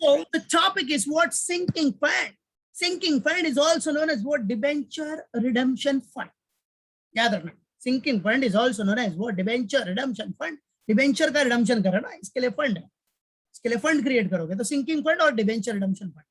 So the topic is what sinking fund. Sinking fund is also known as what debenture redemption fund. याद रखना, sinking fund is also known as what debenture redemption fund. Debenture का redemption करो ना, इसके लिए fund है, इसके लिए फंड क्रिएट करोगे तो सिंकिंग फंड और डिबेंचर रिडम्पशन फंड.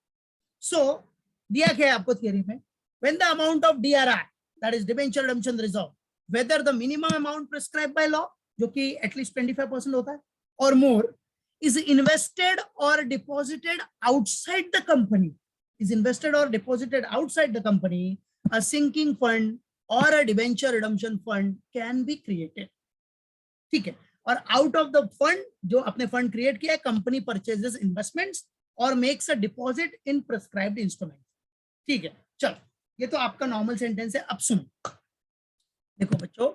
सो दिया क्या है आपको थियरी में, when the amount of DRI, that is debenture redemption reserve, whether the minimum amount prescribe by law, जो कि एटलीस्ट 25% होता है और मोर, is invested or deposited outside the company, is invested or deposited outside the company, a sinking fund or a debenture redemption fund can be created. ठीक है, और out of the fund जो अपने फंड क्रिएट किया है, company purchases investments और makes a deposit in prescribed instrument. ठीक है, चलो ये तो आपका नॉर्मल सेंटेंस है. अब सुनो, देखो बच्चों,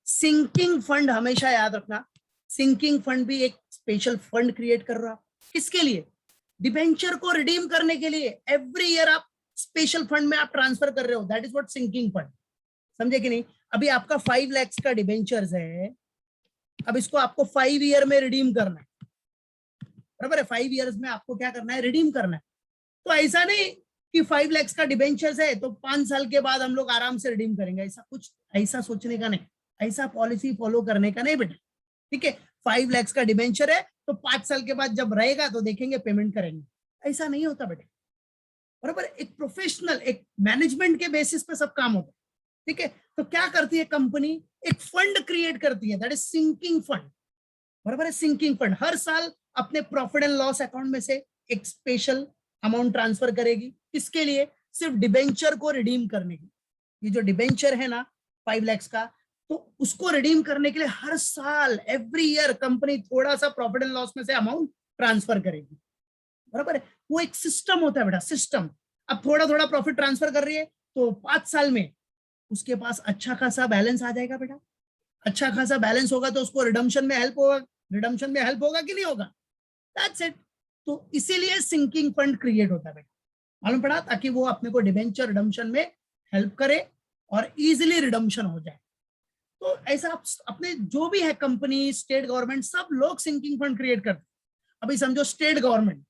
सिंकिंग फंड हमेशा याद रखना, सिंकिंग फंड भी एक स्पेशल फंड क्रिएट कर रहा. किसके लिए? डिबेंचर को रिडीम करने के लिए. एवरी ईयर आप स्पेशल फंड में आप ट्रांसफर कर रहे हो, that is what sinking fund. समझे कि नहीं? अभी आपका 5 लाख का डिबेंचर्स है, अब इसको आपको 5 ईयर में रिडीम करना है, बराबर है? 5 इयर्स में आपको क्या करना है? रिडीम करना है. तो ऐसा नहीं कि 5 लाख का डिबेंचर्स है तो 5 साल के बाद हम लोग आराम से रिडीम करेंगे, ऐसा कुछ, ऐसा सोचने का नहीं, ऐसा पॉलिसी फॉलो करने का नहीं बेटा. ठीक है, 5 लाख का डिबेंचर है तो 5 साल के बाद जब रहेगा तो देखेंगे पेमेंट करेंगे, ऐसा नहीं होता बेटा. बराबर, एक प्रोफेशनल, एक मैनेजमेंट के बेसिस पे सब काम होता है. ठीक है, तो क्या करती है कंपनी? एक फंड क्रिएट करती है, दैट इज सिंकिंग फंड. बराबर है, सिंकिंग फंड हर साल अपने प्रॉफिट एंड लॉस अकाउंट में से एक स्पेशल अमाउंट ट्रांसफर करेगी. किसके लिए? सिर्फ डिबेंचर को रिडीम करने की. ये जो डिबेंचर है ना 5 लाख का, तो उसको रिडीम करने के लिए हर साल, एवरी ईयर कंपनी थोड़ा सा प्रॉफिट एंड लॉस में से अमाउंट ट्रांसफर करेगी. बराबर है, वो एक सिस्टम होता है बेटा, सिस्टम. अब थोड़ा थोड़ा प्रॉफिट ट्रांसफर कर रही है तो 5 साल में उसके पास अच्छा खासा बैलेंस आ जाएगा बेटा. अच्छा खासा बैलेंस होगा तो उसको रिडम्पशन में हेल्प होगा. रिडम्पशन में हेल्प होगा कि नहीं होगा? That's it. तो इसीलिए सिंकिंग फंड क्रिएट होता है बेटा, मालूम पड़ा, ताकि वो अपने को डिबेंचर रिडम्पशन में हेल्प करे और इजीली रिडम्पशन हो जाए. तो ऐसा आप अपने जो भी है कंपनी, स्टेट गवर्नमेंट, सब लोग सिंकिंग फंड क्रिएट करते हैं. अभी समझो स्टेट गवर्नमेंट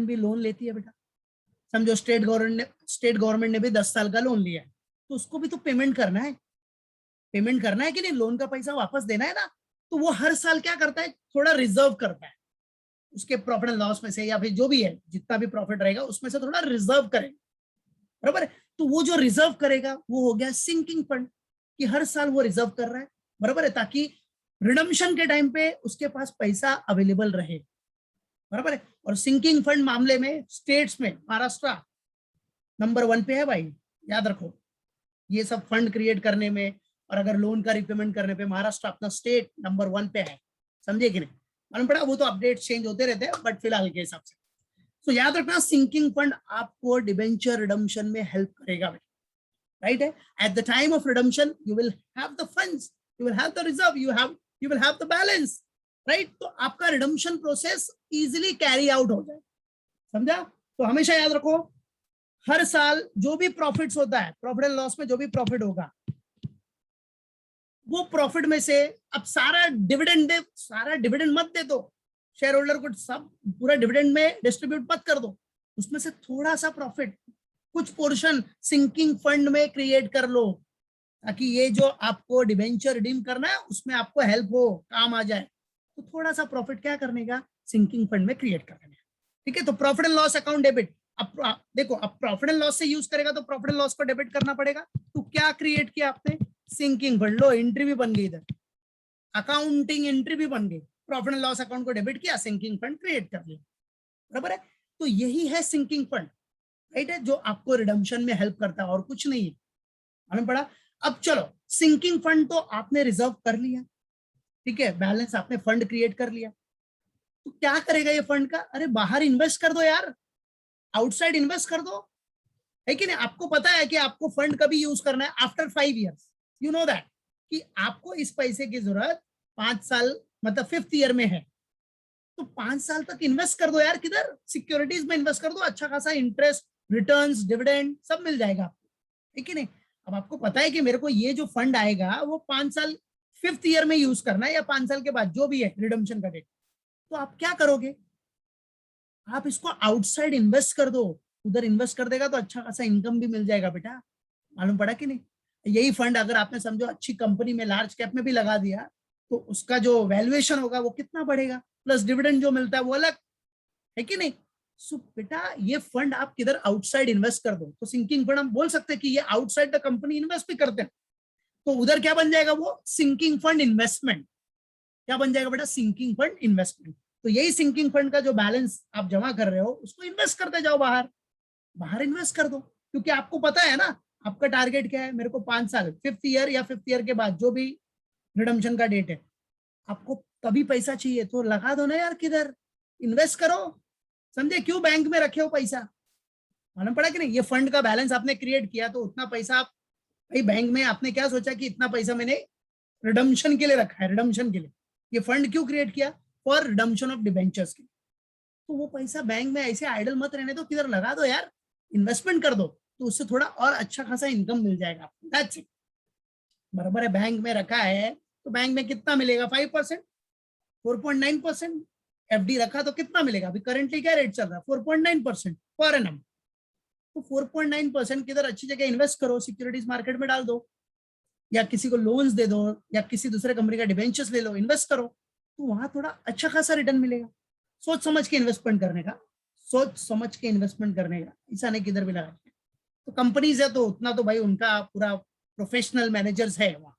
भी लोन लेती है बेटा. समझो स्टेट गवर्नमेंट ने भी 10 साल का लोन लिया है, तो उसको भी तो पेमेंट करना है. पेमेंट करना है कि नहीं? लोन का पैसा वापस देना है ना. तो वो हर साल क्या करता है? थोड़ा रिजर्व करता है उसके प्रॉफिट एंड लॉस में से, या फिर जो भी है जितना भी प्रॉफिट रहेगा उसमें से थोड़ा रिजर्व करेगा. बराबर है, तो वो जो रिजर्व करेगा वो हो गया सिंकिंग फंड, कि हर साल वो रिजर्व कर रहा है. बराबर है, ताकि रिडम्पशन के टाइम पे उसके पास पैसा अवेलेबल रहे. बराबर है. और सिंकिंग फंड मामले में स्टेट्स में महाराष्ट्र नंबर 1 पे है भाई, याद रखो. ये सब फंड क्रिएट करने में और अगर लोन का रिपेमेंट करने पे महाराष्ट्र अपना स्टेट नंबर 1 पे है. समझे कि नहीं? मालूम पड़ा, वो तो अपडेट चेंज होते रहते हैं बट फिलहाल के हिसाब से. तो याद रखना, सिंकिंग फंड आपको डिबेंचर रिडम्पशन में हेल्प करेगा. राइट है, at the time of redemption you will have the funds, you will have the reserve, you will have the balance. Right, तो आपका redemption process easily carry out हो जाए. समझा? तो हमेशा याद रखो, हर साल जो भी प्रॉफिट्स होता है, प्रॉफिट एंड लॉस में जो भी प्रॉफिट होगा, वो प्रॉफिट में से अब सारा डिविडेंड दे, सारा डिविडेंड मत दे दो शेयर होल्डर को, सब पूरा डिविडेंड में डिस्ट्रीब्यूट मत कर दो. उसमें से थोड़ा सा प्रॉफिट, कुछ पोर्शन सिंकिंग फंड में क्रिएट कर लो, ताकि ये जो आपको डिबेंचर रिडीम करना है उसमें आपको हेल्प हो, काम आ जाए. तो थोड़ा सा प्रॉफिट क्या करने का? सिंकिंग फंड में क्रिएट करने. ठीक है, तो profit and loss account debit. अब देखो, अब प्रॉफिट एंड लॉस से यूज करेगा तो प्रॉफिट एंड लॉस को डेबिट करना पड़ेगा. तो क्या क्रिएट किया आपने? Sinking fund. लो, एंट्री भी बन गई इधर, अकाउंटिंग एंट्री भी बन गई. प्रॉफिट एंड लॉस अकाउंट को डेबिट किया, सिंकिंग फंड क्रिएट कर लिया. बराबर है, तो यही है सिंकिंग फंड. राइट है, जो आपको रिडम्पशन में हेल्प करता है और कुछ नहीं है. मालूम पड़ा? अब चलो, सिंकिंग फंड तो आपने रिजर्व कर लिया, ठीक है, बैलेंस आपने फंड क्रिएट कर लिया. तो क्या करेगा ये फंड का? अरे बाहर इन्वेस्ट कर दो यार, आउटसाइड इन्वेस्ट कर दो, है कि नहीं? आपको पता है कि आपको फंड कभी यूज करना है? After 5 years. You know that कि आपको इस पैसे की जरूरत 5 साल, मतलब 5th ईयर में है. तो 5 साल तक इन्वेस्ट कर दो यार. किधर? सिक्योरिटीज में इन्वेस्ट कर दो, अच्छा खासा इंटरेस्ट, रिटर्न्स, डिविडेंड सब मिल जाएगा आपको, है कि नहीं? अब आपको पता है कि मेरे को ये जो फंड आएगा वो 5 साल 5th ईयर में यूज करना है, या 5 साल के बाद जो भी है रिडम्पशन का डेट. तो आप क्या करोगे? आप इसको आउटसाइड इन्वेस्ट कर दो, उधर इन्वेस्ट कर देगा तो अच्छा खासा इनकम भी मिल जाएगा बेटा, मालूम पड़ा कि नहीं। यही फंड अगर आपने समझो अच्छी कंपनी में लार्ज कैप में भी लगा दिया तो उसका जो वैल्यूएशन होगा वो कितना बढ़ेगा, प्लस डिविडेंड जो मिलता है वो अलग है कि नहीं। सो बेटा ये फंड आप किधर आउटसाइड इन्वेस्ट कर दो, तो सिंकिंग फंड हम बोल सकते हैं कि ये आउटसाइड द कंपनी इन्वेस्ट भी करते हैं, तो उधर क्या बन जाएगा वो सिंकिंग फंड इन्वेस्टमेंट। क्या बन जाएगा बेटा, सिंकिंग फंड इन्वेस्टमेंट। तो यही सिंकिंग फंड का जो बैलेंस आप जमा कर रहे हो उसको इन्वेस्ट करते जाओ, बाहर बाहर इन्वेस्ट कर दो, क्योंकि आपको पता है ना आपका टारगेट क्या है, मेरे को 5 साल 5th ईयर या 5th ईयर के बाद जो भी रिडम्पशन का डेट है आपको तभी पैसा चाहिए, तो लगा दो ना यार, किधर इन्वेस्ट करो, समझे, क्यों बैंक में रखे हो पैसा, मालूम पड़ा कि नहीं। ये फंड का बैलेंस आपने क्रिएट किया तो उतना पैसा आप भाई बैंक में, आपने क्या सोचा कि इतना पैसा मैंने रिडम्पशन के लिए रखा है, रिडम्पशन के लिए ये फंड क्यों क्रिएट किया, फॉर रिडम्पशन ऑफ डिबेंचर्स के, तो वो पैसा बैंक में ऐसे आइडल मत रहने दो, किधर लगा दो यार, इन्वेस्टमेंट कर दो, तो उससे थोड़ा और अच्छा खासा इनकम मिल जाएगा आपको, दैट्स इट। बराबर है, बैंक में रखा है तो बैंक में कितना मिलेगा, 5%, 4.9%। एफडी रखा तो कितना मिलेगा, अभी करंटली क्या रेट चल रहा है, 4.9% पर एनम, तो 4.9% किधर अच्छी जगह इन्वेस्ट करो, सिक्योरिटीज मार्केट में डाल दो, या किसी को लोन्स दे दो, या किसी दूसरे कंपनी का डिबेंचर्स ले लो, इन्वेस्ट करो, तो वहां थोड़ा अच्छा खासा रिटर्न मिलेगा। सोच समझ के इन्वेस्टमेंट करने का, सोच समझ के इन्वेस्टमेंट करने का, ऐसा नहीं किधर भी लगा। तो कंपनीज है तो उतना तो भाई उनका पूरा प्रोफेशनल मैनेजर्स है वहाँ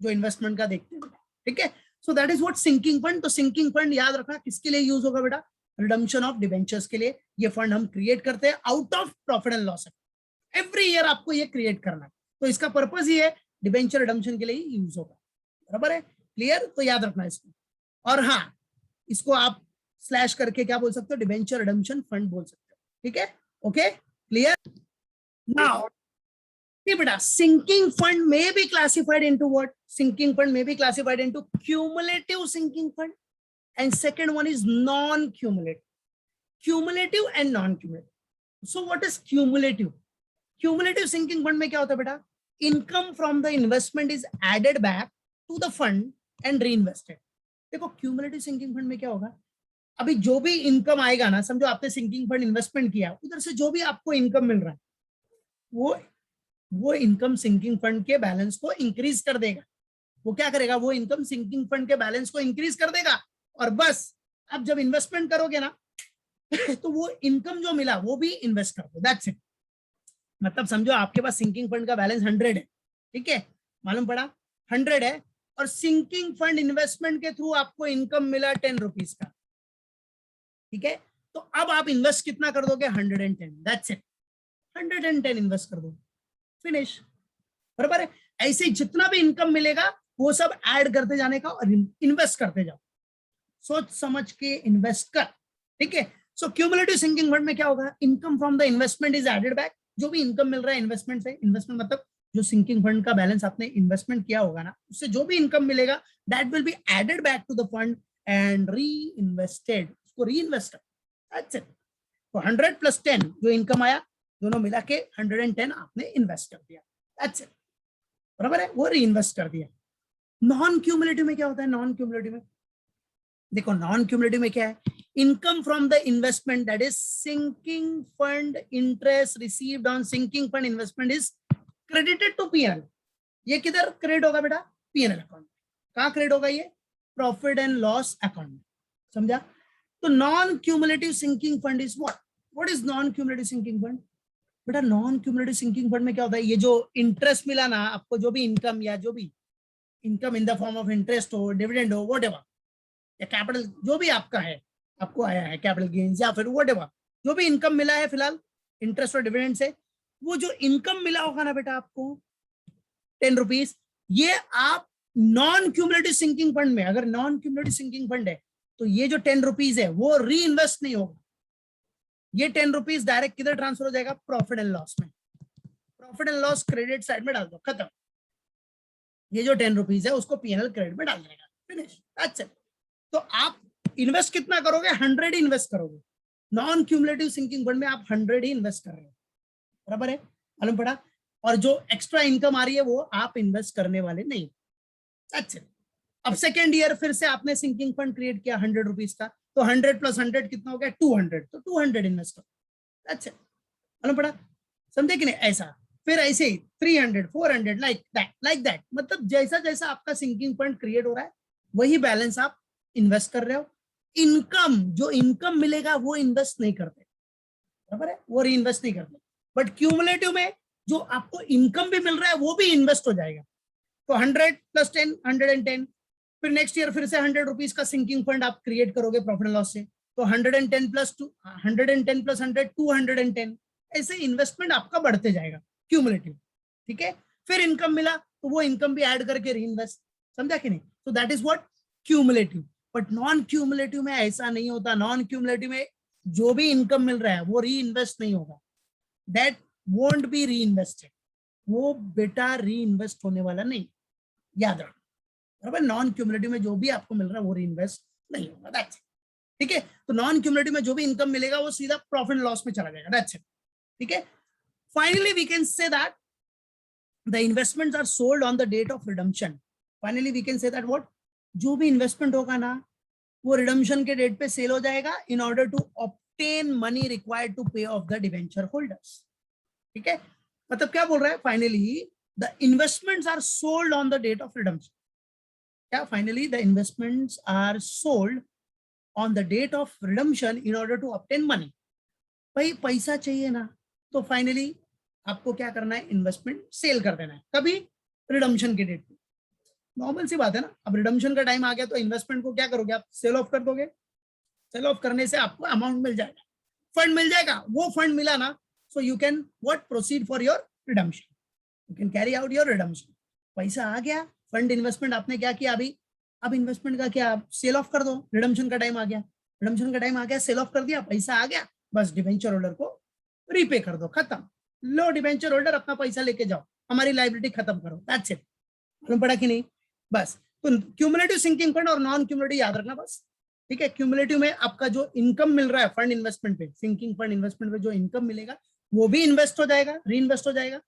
जो इन्वेस्टमेंट का देखते हैं, ठीक है। So that is what sinking fund. तो सिंकिंग फंड याद रखना किसके लिए यूज होगा बेटा, रिडम्पशन ऑफ डिबेंचर्स के लिए ये फंड हम क्रिएट करते हैं out of profit and loss. Every year आपको ये क्रिएट करना है, तो इसका पर्पज ही है डिबेंचर रिडम्पशन के लिए यूज होगा, बराबर है, क्लियर। तो याद रखना इसको, और हाँ इसको आप स्लैश करके क्या बोल सकते हो, डिबेंचर रिडम्पशन फंड बोल सकते हो, ठीक है, ओके क्लियर। नाउ बेटा sinking fund may be classified into what, sinking fund may be classified into cumulative sinking fund and second one is non-cumulative, cumulative and non-cumulative. So what is cumulative, cumulative sinking fund में क्या होता है बेटा, income from the investment is added back to the fund and reinvested। देखो cumulative sinking fund में क्या होगा, अभी जो भी इनकम आएगा ना, समझो आपने सिंकिंग फंड इन्वेस्टमेंट किया, उधर से जो भी आपको इनकम मिल रहा है वो इनकम सिंकिंग फंड के बैलेंस को इंक्रीज कर देगा। वो क्या करेगा, वो इनकम सिंकिंग फंड के बैलेंस को इंक्रीज कर देगा, और बस अब जब इन्वेस्टमेंट करोगे ना तो वो इनकम जो मिला वो भी इन्वेस्ट कर दो, दैट्स इट। मतलब समझो आपके पास सिंकिंग फंड का बैलेंस 100 है, ठीक है, मालूम पड़ा 100 है, और सिंकिंग फंड इन्वेस्टमेंट के थ्रू आपको इनकम मिला 10 रुपीज का, ठीक है, तो अब आप इन्वेस्ट कितना कर दोगे, 110, दैट्स इट, 110 इन्वेस्ट कर दो, फिनिश, बराबर है। ऐसे जितना भी इनकम मिलेगा वो सब ऐड करते जाने का और इन्वेस्ट करते जाओ, सोच समझ के इन्वेस्ट कर, ठीक है। सो क्यूमुलेटिव सिंकिंग फंड में क्या होगा, income from the investment is added back, जो भी इनकम मिल रहा है इन्वेस्टमेंट से, इन्वेस्टमेंट मतलब जो सिंकिंग फंड का बैलेंस आपने इन्वेस्टमेंट किया होगा ना, उससे जो भी इनकम मिलेगा that will be added back to the fund and reinvested, उसको री इन्वेस्ट कर, दैट्स इट। तो 100 + 10 जो इनकम आया दोनों मिला के 110 आपने इन्वेस्ट कर दिया, दैट्स इट, बराबर है, वो री इन्वेस्ट कर दिया। नॉन क्यूमुलेटिव में क्या होता है, नॉन क्यूमुलेटिव में देखो, नॉन क्यूमुलेटिव में क्या है, income from the investment that is sinking fund interest received on sinking fund investment is credited to PNL. ये किधर क्रेडिट होगा बेटा, पीएनएल अकाउंट। कहां क्रेडिट होगा ये, प्रॉफिट एंड लॉस अकाउंट में, समझा। तो non cumulative sinking fund is what is non cumulative sinking fund बेटा, नॉन क्यूमुलेटिव सिंकिंग फंड में क्या होता है, ये जो इंटरेस्ट मिला ना आपको, जो भी इनकम या जो भी income in the form of interest हो, डिविडेंड हो, व्हाटएवर, या कैपिटल जो भी आपका है, आपको आया है कैपिटल गेन्स या फिर व्हाटएवर, जो भी इनकम मिला है फिलहाल इंटरेस्ट और डिविडेंड से, वो जो इनकम मिला होगा ना बेटा आपको 10 रुपीज, ये आप नॉन क्यूमुलेटिव सिंकिंग फंड में, अगर नॉन क्यूमुलेटिव सिंकिंग फंड है तो ये जो 10 रुपीज है वो री इन्वेस्ट नहीं होगा, ये 10 रुपीज डायरेक्ट किधर ट्रांसफर हो जाएगा, प्रॉफिट एंड लॉस में, profit and loss credit side में डाल दो, खत्म। ये जो 10 रुपीज है उसको पीएनएल क्रेडिट में डाल देगा, फिनिश, दैट्स इट। तो आप इन्वेस्ट कितना करोगे, 100 ही इन्वेस्ट करोगे, नॉन क्यूमुलेटिव सिंकिंग फंड में आप 100 ही इन्वेस्ट कर रहे हो, बराबर है, मालूम पड़ा। और जो एक्स्ट्रा इनकम आ रही है वो आप इन्वेस्ट करने वाले नहीं, दैट्स इट। अब सेकेंड ईयर फिर से आपने सिंकिंग फंड क्रिएट किया 100 रुपीज का, तो 100 + 100 कितना हो गया 200, तो 200 इन्वेस्ट करो, दैट्स इट। मालूम पड़ा, समझे कि नहीं? ऐसा फिर ऐसे ही 300 400 लाइक दैट, मतलब जैसा जैसा आपका सिंकिंग फंड क्रिएट हो रहा है वही बैलेंस आप इन्वेस्ट कर रहे हो। इनकम, जो इनकम मिलेगा वो इन्वेस्ट नहीं करते, बराबर है, वो री इन्वेस्ट नहीं करते। बट क्यूमुलेटिव में जो आपको इनकम भी मिल रहा है वो भी इन्वेस्ट हो जाएगा। तो 100 + 10 110, फिर नेक्स्ट ईयर फिर से 100 रुपीज का सिंकिंग फंड आप क्रिएट करोगे प्रॉफिट एंड लॉस से, तो 110 + 2 110 + 100 210, ऐसे इन्वेस्टमेंट आपका बढ़ते जाएगा क्यूमुलेटिव, ठीक है। फिर इनकम मिला तो वो इनकम भी ऐड करके री इन्वेस्ट, समझा कि नहीं? तो that is what cumulative. But non cumulative में ऐसा नहीं होता। नॉन क्यूमुलेटिव में जो भी इनकम मिल रहा है वो री इन्वेस्ट नहीं होगा, दैट वोंट बी री इन्वेस्टेड, वो बेटा री इन्वेस्ट होने वाला नहीं, याद रखना, बराबर। नॉन क्यूमुलेटिव में जो भी आपको मिल रहा है वो री इन्वेस्ट नहीं होगा, दैट्स इट, ठीक है। तो नॉन क्यूमुलेटिव में जो भी इनकम मिलेगा वो सीधा प्रॉफिट एंड लॉस में चला जाएगा, दैट्स इट, ठीक है। Finally we can say that the investments are sold on the date of redemption. Finally we can say that what, जो भी इन्वेस्टमेंट होगा ना वो रिडम्पशन के डेट पे सेल हो जाएगा in order to obtain money required to pay off the debenture holders, ठीक है। मतलब क्या बोल रहा है, finally the investments are sold on the date of redemption. क्या, finally the investments are sold on the date of redemption in order to obtain money. भाई पैसा चाहिए ना, तो फाइनली आपको क्या करना है, इन्वेस्टमेंट सेल कर देना है, कभी रिडम्पशन के डेट पे। नॉर्मल सी बात है ना, अब रिडम्पशन का टाइम आ गया तो इन्वेस्टमेंट को क्या करोगे आप, सेल ऑफ कर दोगे। सेल ऑफ करने से आपको अमाउंट मिल जाएगा, फंड मिल जाएगा। वो फंड मिला ना, so you can what proceed for your redemption, you can carry out your redemption. पैसा आ गया, फंड इन्वेस्टमेंट आपने क्या किया अभी, अब इन्वेस्टमेंट का क्या, सेल ऑफ कर दो। रिडम्पशन का टाइम आ गया, रिडम्पशन का टाइम आ गया, सेल ऑफ कर दिया, पैसा आ गया, बस डिवेंचर होल्डर को रीपे कर दो, खत्म। लो डिवेंचर होल्डर अपना पैसा लेके जाओ, हमारी लाइबिलिटी खत्म करो, दैट्स इट। मालूम पड़ा कि नहीं? बस। तो क्यूमुलेटिव सिंकिंग फंड और नॉन क्यूमुलेटिव याद रखना बस, ठीक है। क्यूमुलेटिव में आपका जो इनकम मिल रहा है फंड इन्वेस्टमेंट पे, सिंकिंग फंड इन्वेस्टमेंट पे जो इनकम मिलेगा वो भी इन्वेस्ट हो जाएगा, री इन्वेस्ट हो जाएगा।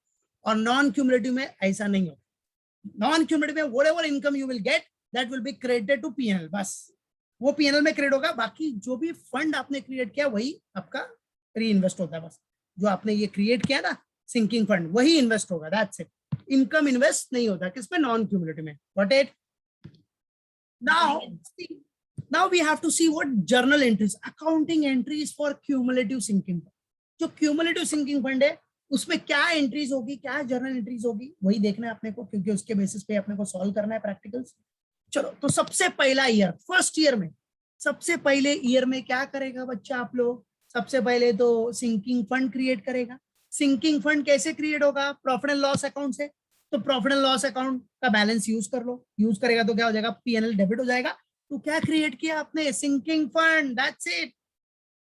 और नॉन क्यूमुलेटिव में ऐसा नहीं होगा। नॉन क्यूमुलेटिव में whatever income you will get that will be credited to PNL, बस वो पीएनएल में क्रेडिट होगा। बाकी जो भी फंड आपने क्रिएट किया वही आपका री इन्वेस्ट होता है, बस जो आपने ये क्रिएट किया ना सिंकिंग फंड वही इन्वेस्ट होगा, दैट्स इट। इनकम इन्वेस्ट नहीं होता किसमें, नॉन क्यूमुलेटिव में, got it. Now we have to see what journal entries, accounting entries for cumulative sinking fund. जो क्यूमुलेटिव सिंकिंग फंड है उसमें क्या एंट्रीज होगी, क्या जर्नल एंट्रीज होगी, वही देखना है अपने को, क्योंकि उसके बेसिस पे अपने को सॉल्व करना है प्रैक्टिकल्स। चलो, तो सबसे पहला ईयर, फर्स्ट ईयर में, सबसे पहले ईयर में क्या करेगा बच्चा आप लोग, सबसे पहले तो सिंकिंग फंड क्रिएट करेगा। सिंकिंग फंड कैसे क्रिएट होगा, प्रॉफिट एंड लॉस अकाउंट से। तो प्रॉफिट एंड लॉस अकाउंट का बैलेंस यूज कर लो, यूज करेगा तो क्या हो जाएगा, पीएनएल डेबिट हो जाएगा। तो क्या क्रिएट किया आपने, sinking fund, that's it.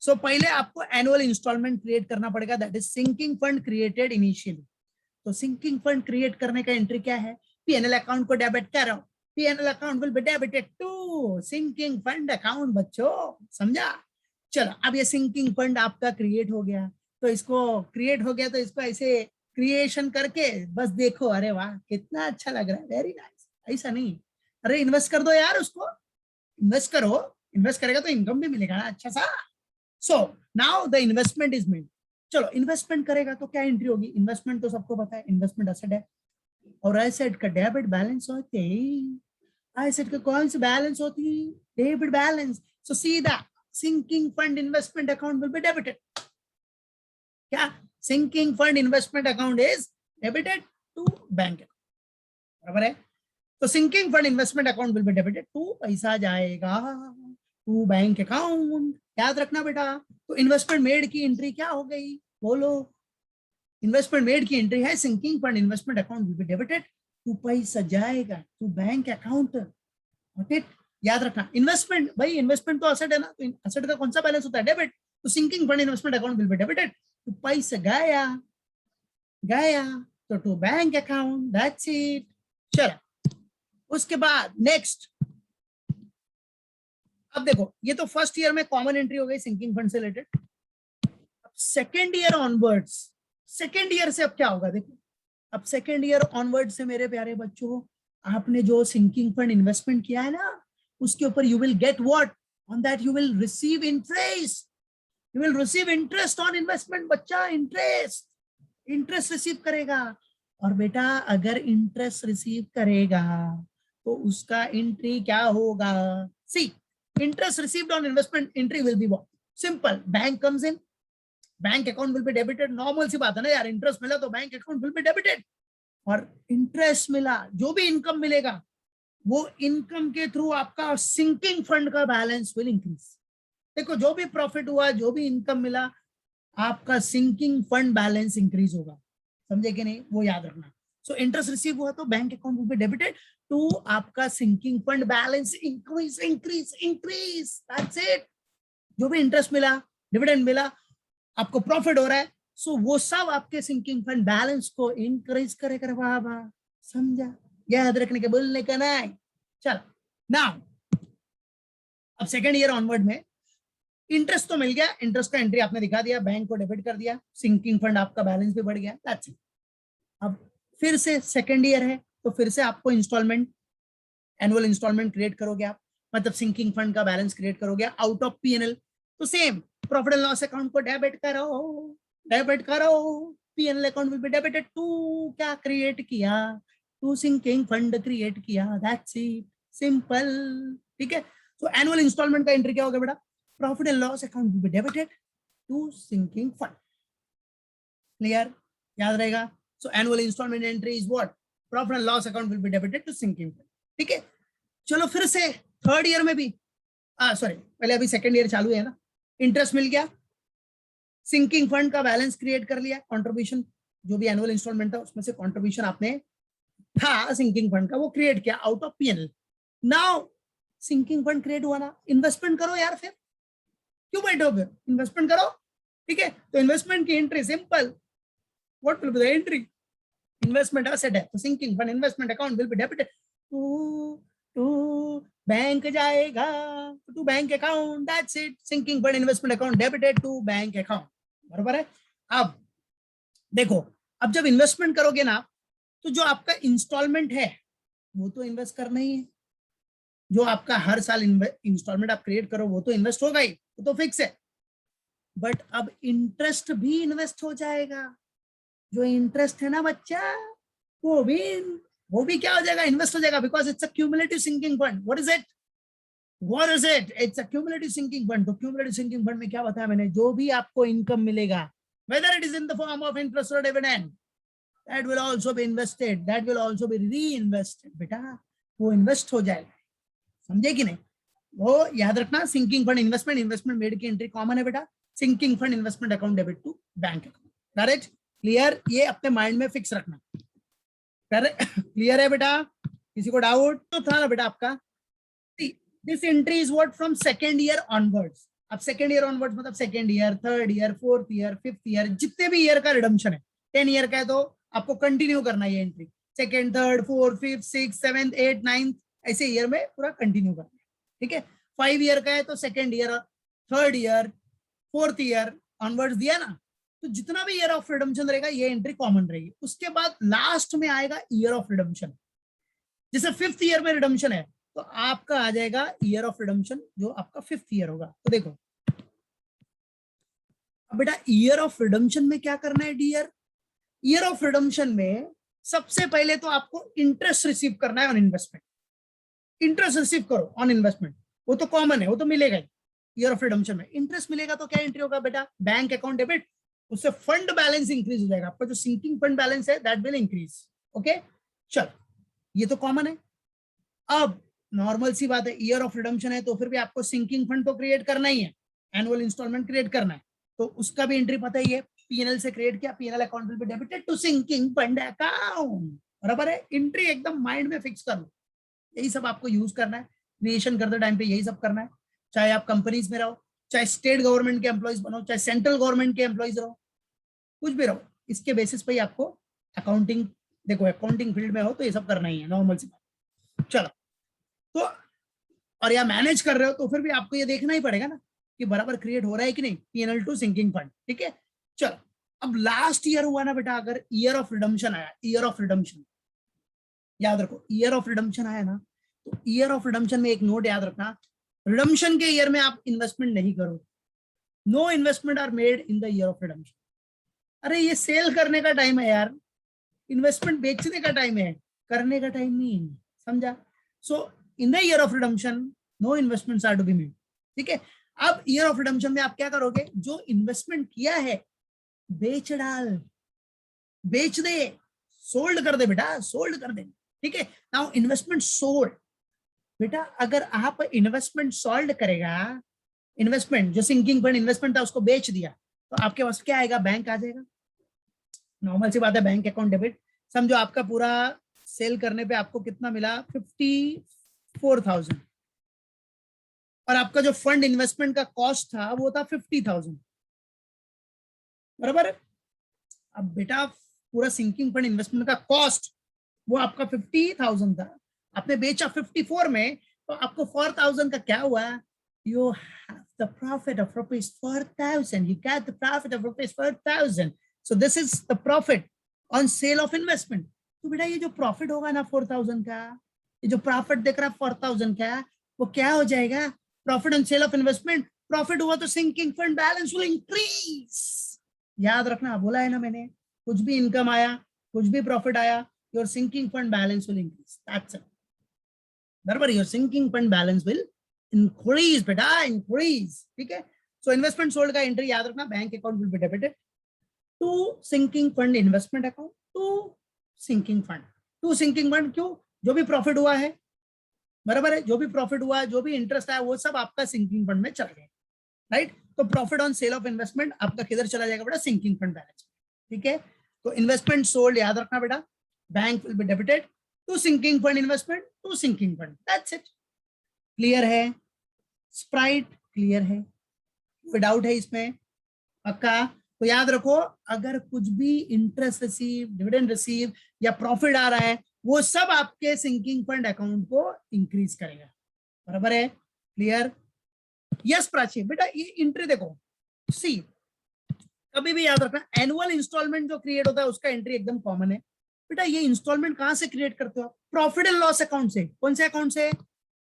So पहले आपको एनुअल इंस्टॉलमेंट क्रिएट करना पड़ेगा, that is sinking fund created initially. तो सिंकिंग फंड क्रिएट करने का एंट्री क्या है, पीएनएल अकाउंट को डेबिट कर रहा हूं, PNL account will be debited to sinking fund account, बच्चों समझा। चलो, अब ये सिंकिंग फंड आपका क्रिएट हो गया, तो इसको क्रिएट हो गया तो इसको ऐसे क्रिएशन करके बस देखो, अरे वाह कितना अच्छा लग रहा है, वेरी नाइस। ऐसा नहीं, अरे इन्वेस्ट कर दो यार, उसको इन्वेस्ट करो, इन्वेस्ट करेगा तो इनकम भी मिलेगा ना अच्छा सा। So now the investment is made. चलो, इन्वेस्टमेंट करेगा तो क्या एंट्री होगी, इन्वेस्टमेंट तो सबको पता है, इन्वेस्टमेंट एसेट है, और एसेट का डेबिट बैलेंस होते हैं, एसेट का कौन सी बैलेंस होती है, डेबिट बैलेंस। सो सीधा sinking fund investment account will be debited. क्या, sinking fund investment account is debited to bank account, बराबर है। तो sinking fund investment account will be debited to, पैसा जाएगा टू बैंक अकाउंट, याद रखना बेटा। तो इन्वेस्टमेंट मेड की एंट्री क्या हो गई, बोलो। इन्वेस्टमेंट मेड की एंट्री है sinking fund investment account will be debited to, पैसा जाएगा टू बैंक अकाउंट, ओके। याद रखना, इन्वेस्टमेंट, भाई इन्वेस्टमेंट तो असेट है ना, तो असेट का कौन सा बैलेंस होता है, डेबिट। तो sinking fund investment account will be debited, तो पैसा गया गया तो to bank account, that's it. चलो, उसके बाद नेक्स्ट, अब देखो ये तो फर्स्ट ईयर में कॉमन एंट्री हो गई सिंकिंग फंड से रिलेटेड। अब second year onwards, second year से अब क्या होगा, देखो अब सेकेंड ईयर ऑनवर्ड से मेरे प्यारे बच्चों, आपने जो सिंकिंग फंड इन्वेस्टमेंट किया है ना उसके ऊपर you will get what, on that you will receive interest. You will receive interest on investment. बच्चा इंटरेस्ट रिसीव करेगा. और बेटा अगर इंटरेस्ट रिसीव करेगा तो उसका एंट्री क्या होगा? See, interest received on investment, entry will be what? Simple, bank comes in, bank account will be debited. Normal सी बात है ना यार, इंटरेस्ट मिला तो bank account will be debited. और इंटरेस्ट मिला, जो भी इनकम मिलेगा वो इनकम के थ्रू आपका सिंकिंग फंड का बैलेंस विल इंक्रीज. देखो, जो भी प्रॉफिट हुआ, जो भी इनकम मिला, आपका सिंकिंग फंड बैलेंस इंक्रीज होगा. समझे कि नहीं? वो याद रखना. सो इंटरेस्ट रिसीव हुआ तो bank account will be debited to आपका sinking fund balance increase increase increase. That's it. जो भी इंटरेस्ट मिला, डिविडेंड मिला, आपको प्रॉफिट हो रहा है, सो वो सब आपके सिंकिंग फंड बैलेंस को इंक्रीज करेगा. बाबा समझा? याद रखने के, बोलने का नहीं. चल नाउ, अब सेकेंड ईयर ऑनवर्ड में इंटरेस्ट तो मिल गया, इंटरेस्ट का एंट्री आपने दिखा दिया, बैंक को डेबिट कर दिया, सिंकिंग फंड आपका बैलेंस भी बढ़ गया. That's it. अब फिर से सेकेंड ईयर है तो फिर से आपको इंस्टॉलमेंट, एनुअल इंस्टॉलमेंट क्रिएट करोगे आप, मतलब सिंकिंग फंड का बैलेंस क्रिएट करोगे आउट ऑफ पीएनएल. तो same profit and loss account को डेबिट करो. PNL account will be debited to क्या क्रिएट किया? टू सिंकिंग फंड क्रिएट किया. That's it, simple. ठीक है. तो एनुअल इंस्टॉलमेंट का एंट्री क्या होगा बेटा? Profit and loss account will be debited to sinking fund. Clear? याद रहेगा. So annual installment entry is what? Profit and loss account will be debited to sinking fund. ठीक है. चलो फिर से थर्ड ईयर में भी, सॉरी पहले अभी सेकंड ईयर चालू है ना. इंटरेस्ट मिल गया, सिंकिंग फंड का बैलेंस क्रिएट कर लिया, कंट्रीब्यूशन जो भी एनुअल इंस्टॉलमेंट था उसमें से कंट्रीब्यूशन आपने था सिंकिंग फंड का, वो क्रिएट किया out of PNL. Now sinking fund create हुआ ना, इन्वेस्टमेंट करो यार. फिर क्यों बैठोगे? इन्वेस्टमेंट करो. ठीक है. तो इन्वेस्टमेंट की entry simple, what will be the entry? Investment asset है तो sinking fund investment account will be debited to bank जाएगा, to bank account. That's it. Sinking fund investment account debited to bank account. बराबर है. अब देखो, अब जब investment करोगे ना तो जो आपका इंस्टॉलमेंट है वो तो इन्वेस्ट करना ही है. जो आपका हर साल इंस्टॉलमेंट आप क्रिएट करो वो तो इन्वेस्ट होगा ही, वो तो फिक्स है. बट अब इंटरेस्ट भी इन्वेस्ट हो जाएगा. जो इंटरेस्ट है ना बच्चा, वो भी क्या हो जाएगा? इन्वेस्ट हो जाएगा. Because it's a cumulative sinking fund. What is it? It's a cumulative sinking fund. तो क्यूमुलेटिव सिंकिंग फंड में क्या बताया मैंने? जो भी आपको इनकम मिलेगा, whether it is in the form of interest और dividend, that will also be invested, that will also be reinvested. बेटा वो इन्वेस्ट हो जाएगा. समझे कि नहीं? वो याद रखना. Sinking fund investment, investment made की एंट्री कॉमन है बेटा. Sinking fund investment account debit to bank account. Correct? Clear? ये अपने माइंड में फिक्स रखना. क्लियर है बेटा? किसी को डाउट तो था ना बेटा आपका? This entry is what from second year onwards. अब सेकेंड ईयर ऑनवर्ड्स मतलब second year, third year, fourth year, fifth year, जितने भी ईयर का रिडम्पशन है. 10 ईयर का है तो आपको कंटिन्यू करना है ये entry. Second, third, fourth, fifth, six, seventh, eight, ninth, ऐसे ईयर में पूरा कंटिन्यू करना है. ठीक है. 5 ईयर का है तो second year, third year, fourth year onwards दिया ना, तो जितना भी ईयर ऑफ रिडम्पशन रहेगा ये एंट्री कॉमन रहेगी. उसके बाद लास्ट में आएगा ईयर ऑफ रिडम्पशन. जैसे फिफ्थ ईयर में रिडम्पशन है तो आपका आ जाएगा ईयर ऑफ रिडम्पशन जो आपका फिफ्थ ईयर होगा. तो देखो अब बेटा ईयर ऑफ रिडम्पशन में क्या करना है डियर? ईयर ऑफ रिडम्पशन में सबसे पहले तो आपको इंटरेस्ट रिसीव करना है ऑन इन्वेस्टमेंट. इंटरेस्ट रिसीव करो ऑन इन्वेस्टमेंट, वो तो कॉमन है, वो तो मिलेगा ही. ईयर ऑफ रिडम्पशन में इंटरेस्ट मिलेगा तो क्या एंट्री होगा बेटा? Bank account debit. उससे फंड बैलेंस इंक्रीज हो जाएगा. आपका जो सिंकिंग फंड बैलेंस है दैट विल इंक्रीज. ओके चलो, ये तो कॉमन है. अब नॉर्मल सी बात है, ईयर ऑफ रिडम्पशन है तो फिर भी आपको सिंकिंग फंड तो क्रिएट करना ही है, एनुअल इंस्टॉलमेंट क्रिएट करना है. तो उसका भी एंट्री पता ही है, पीएनएल से क्रिएट किया, PNL account will be debited to sinking fund account. बराबर है. एंट्री एकदम माइंड में फिक्स कर लो. यही सब आपको यूज करना है क्रिएशन करते टाइम पे, यही सब करना है. चाहे आप कंपनीज में रहो, चाहे स्टेट गवर्नमेंट के एम्प्लॉइज बनो, चाहे सेंट्रल गवर्नमेंट के एम्प्लॉइज रहो, कुछ भी रहो, इसके बेसिस पे ही आपको अकाउंटिंग, देखो अकाउंटिंग फील्ड में हो तो ये सब करना ही है, नॉर्मल सी बात. चलो तो, और या मैनेज कर रहे हो तो फिर भी आपको ये देखना ही पड़ेगा ना कि बराबर क्रिएट हो रहा है कि नहीं, पीएनएल टू सिंकिंग फंड. ठीक है. चलो अब लास्ट ईयर हुआ ना बेटा, अगर ईयर ऑफ रिडम्पशन आया, ईयर ऑफ रिडम्पशन याद रखो, ईयर ऑफ रिडम्पशन आया ना तो ईयर ऑफ रिडम्पशन में एक नोट याद रखना, रिडम्पशन के ईयर में आप इन्वेस्टमेंट नहीं करो। No investment are made in the year of redemption. अरे ये सेल करने का टाइम है यार, इन्वेस्टमेंट बेचने का टाइम है, करने का टाइम नहीं है, समझा? So in the year of redemption no investments are to be made, ठीक है। अब ईयर ऑफ रिडम्पशन में आप क्या करोगे, जो इन्वेस्टमेंट किया है बेच डाल, बेच दे, सोल्ड कर दे बेटा, सोल्ड कर दे, ठीक है। नाउ इन्वेस्टमेंट सोल्ड, बेटा अगर आप इन्वेस्टमेंट सोल्ड करेगा, इन्वेस्टमेंट जो सिंकिंग फंड इन्वेस्टमेंट था उसको बेच दिया, तो आपके पास क्या आएगा, बैंक आ जाएगा। नॉर्मल सी बात है, बैंक अकाउंट डेबिट। समझो आपका पूरा सेल करने पे आपको कितना मिला, 54,000, और आपका जो फंड इन्वेस्टमेंट का कॉस्ट था वो था 50,000, बराबर। अब बेटा पूरा सिंकिंग फंड इन्वेस्टमेंट का कॉस्ट वो आपका 50,000 था, आपने बेचा 54 में, तो आपको 4,000 का क्या हुआ, you have the profit of rupees 4,000, you got the profit of rupees 4,000, so this is the profit on sale of investment। तो बेटा ये जो प्रॉफिट होगा ना 4,000 का, ये जो प्रॉफिट देख रहा है 4,000 का, वो क्या हो जाएगा, profit on sale of investment. Profit हुआ तो sinking fund balance will increase. याद रखना, बोला है ना मैंने, कुछ भी इनकम आया, कुछ भी प्रॉफिट आया, your sinking fund balance will increase, that's it, बराबर। Your sinking fund balance will increase बेटा, इंक्रीज, ठीक है। सो इन्वेस्टमेंट सोल्ड का एंट्री याद रखना, bank account will be debited to sinking fund investment account, to sinking fund, to sinking fund. क्यों, जो भी प्रॉफिट हुआ है, बराबर है, जो भी प्रॉफिट हुआ है, जो भी इंटरेस्ट आया, वो सब आपका सिंकिंग फंड में चला गया, राइट। तो profit on sale of investment आपका किधर चला जाएगा बेटा, सिंकिंग फंड बैलेंस, ठीक है। तो इन्वेस्टमेंट सोल्ड याद रखना बेटा, bank will be debited to sinking fund investment, to sinking fund, that's it. Clear है, स्प्राइट क्लियर है, कोई डाउट है इसमें, पक्का? तो याद रखो, अगर कुछ भी इंटरेस्ट रिसीव, डिविडेंड रिसीव या प्रॉफिट आ रहा है, वो सब आपके सिंकिंग फंड अकाउंट को इंक्रीज करेगा, बराबर है, क्लियर? यस प्राची, बेटा ये एंट्री देखो, सी कभी भी याद रखना, एनुअल इंस्टॉलमेंट जो क्रिएट होता है उसका एंट्री एकदम कॉमन है बेटा। ये इंस्टॉलमेंट कहां से क्रिएट करते हो, प्रॉफिट एंड लॉस अकाउंट से। कौन से अकाउंट से,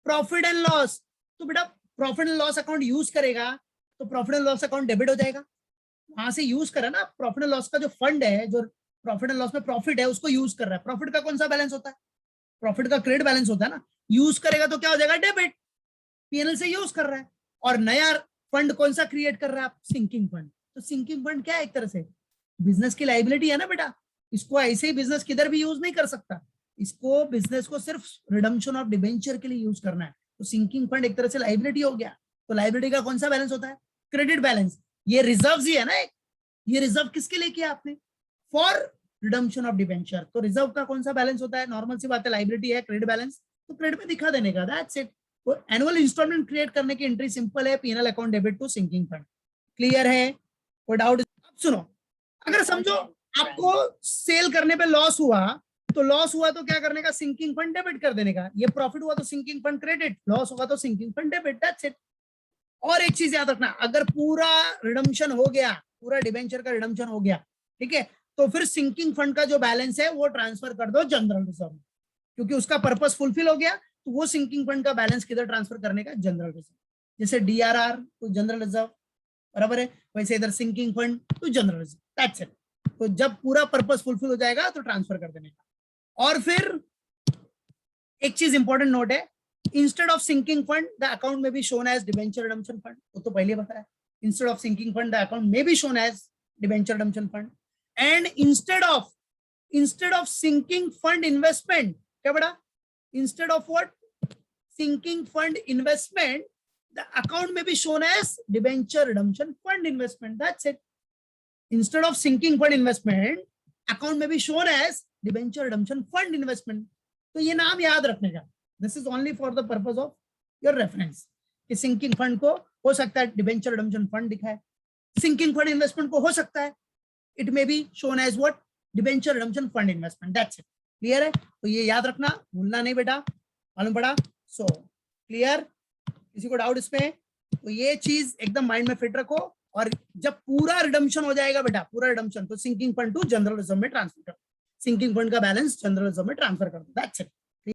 प्रॉफिट एंड लॉस। तो बेटा profit and loss account use करेगा तो profit and loss account debit हो जाएगा, वहां से यूज करा ना, प्रॉफिट एंड लॉस का जो फंड है, जो प्रॉफिट एंड लॉस में प्रॉफिट है उसको यूज कर रहा है। प्रॉफिट का कौन सा बैलेंस होता है, प्रॉफिट का क्रेडिट बैलेंस होता है ना, यूज करेगा तो क्या हो जाएगा, डेबिट, पीएनएल से यूज कर रहा है। और नया फंड कौन सा क्रिएट कर रहा है आप, सिंकिंग फंड। तो सिंकिंग फंड क्या है, एक तरह से बिजनेस की लाइबिलिटी है ना बेटा, इसको ऐसे ही बिजनेस किधर भी यूज नहीं कर सकता, इसको बिजनेस को सिर्फ रिडम्पशन ऑफ डिबेंचर के लिए यूज करना है। तो सिंकिंग फंड एक तरह से लाइबिलिटी हो गया। तो लाइबिलिटी का कौन सा बैलेंस होता है, क्रेडिट बैलेंस। ये रिजर्व ही है ना, ये रिजर्व किसके लिए किया आपने, फॉर रिडम्पशन ऑफ डिबेंचर। तो रिजर्व का कौन सा बैलेंस होता है, नॉर्मल सी बात है, लाइबिलिटी है, क्रेडिट बैलेंस, तो क्रेडिट में दिखा देने का, दैट्स इट। तो एनुअल इंस्टॉलमेंट क्रिएट करने की एंट्री सिंपल है, PNL account debit to sinking fund. Clear है, कोई डाउट? अब सुनो, अगर समझो आपको सेल करने पे लॉस हुआ, तो लॉस हुआ तो क्या करने का, सिंकिंग फंड डेबिट कर देने का। ये प्रॉफिट हुआ तो सिंकिंग फंड क्रेडिट, लॉस होगा तो sinking fund debit, that's it. और एक चीज याद रखना, अगर पूरा रिडम्पशन हो गया, पूरा डिबेंचर का रिडम्पशन हो गया, ठीक है, तो फिर सिंकिंग फंड का जो बैलेंस है वो ट्रांसफर कर दो जनरल रिजर्व, क्योंकि उसका पर्पस फुलफिल हो गया। तो वो सिंकिंग फंड का बैलेंस किधर ट्रांसफर करने का, जनरल रिजर्व। जैसे डीआरआर तो जनरल रिजर्व, बराबर है, वैसे इधर सिंकिंग फंड तो जनरल रिजर्व, दैट्स इट। तो जब पूरा पर्पस फुलफिल हो जाएगा तो ट्रांसफर कर देने का। और फिर एक चीज इंपॉर्टेंट नोट है, instead of sinking fund the account में be shown as debenture redemption fund. वो तो पहले बताया, instead of sinking fund the account में be shown as debenture redemption fund. And instead of sinking fund investment, क्या बड़ा, instead of what, sinking fund investment the account may be shown as debenture redemption fund investment, that's it. Instead of sinking fund investment, account may be shown as debenture redemption fund investment. तो ये नाम याद रखने का, this is only for the purpose of your reference, कि sinking fund को हो सकता है debenture redemption fund दिखाए, sinking fund investment को हो सकता है it may be shown as what, debenture redemption fund investment, that's it. Clear है? तो ये याद रखना, भूलना नहीं बेटा, मालूम पड़ा? So clear? किसी को डाउट इसमें? तो ये चीज एकदम माइंड में फिट रखो। और जब पूरा रिडम्पशन हो जाएगा बेटा, पूरा रिडम्पशन, तो sinking fund to general reserve में ट्रांसफर कर, सिंकिंग फंड का बैलेंस जनरल रिजर्व में ट्रांसफर कर दो, दैट्स इट।